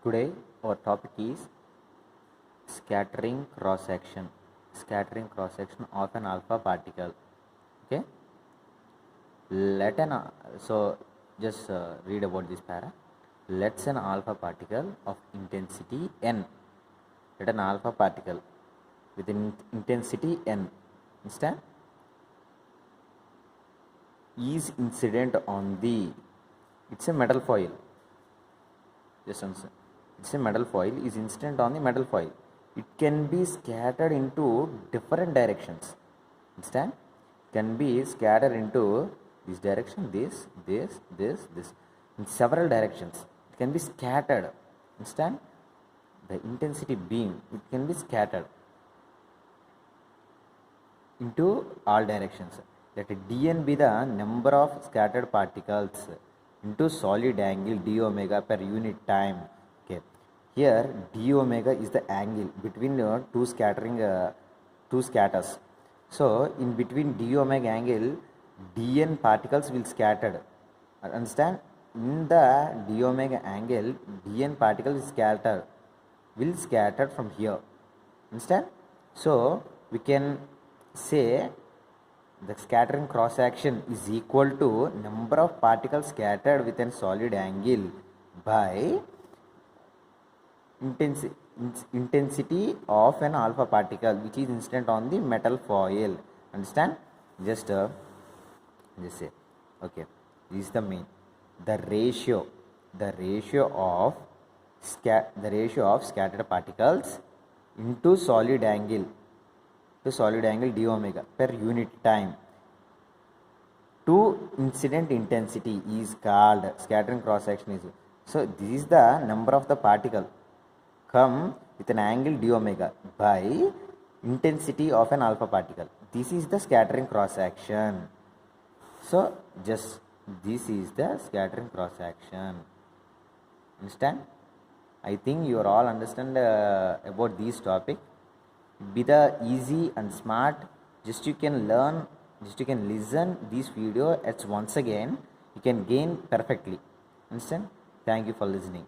Today our topic is scattering cross section. Scattering cross section of an alpha particle. Okay. Let an so just read about this para. Let's an alpha particle of intensity n. Let an alpha particle with intensity n. Understand? Is incident on the. It's a metal foil. Just answer. It's a metal foil is incident on the metal foil. It can be scattered into different directions. Understand? Can be scattered into this direction, this, in several directions. It can be scattered. Understand? The intensity beam, it can be scattered into all directions. Let dn be the number of scattered particles into solid angle d omega per unit time. Okay, here d omega is the angle between two scatters. So in between d omega angle, dn particles will scattered. Understand? In the d omega angle, dn particles will scattered from here. Understand? So we can say the scattering cross section is equal to number of particles scattered with a solid angle by intensity of an alpha particle which is incident on the metal foil. Understand? Just say okay, this is the main the ratio of scattered particles into solid angle d omega per unit time to incident intensity is called scattering cross section is. So this is the number of the particle come with an angle d omega by intensity of an alpha particle. This is the scattering cross section. So just this is the scattering cross section. Understand? I think you are all understand about this topic. Be the easy and smart. Just you can learn. Just you can listen this video. It's once again you can gain perfectly. Understand? Thank you for listening.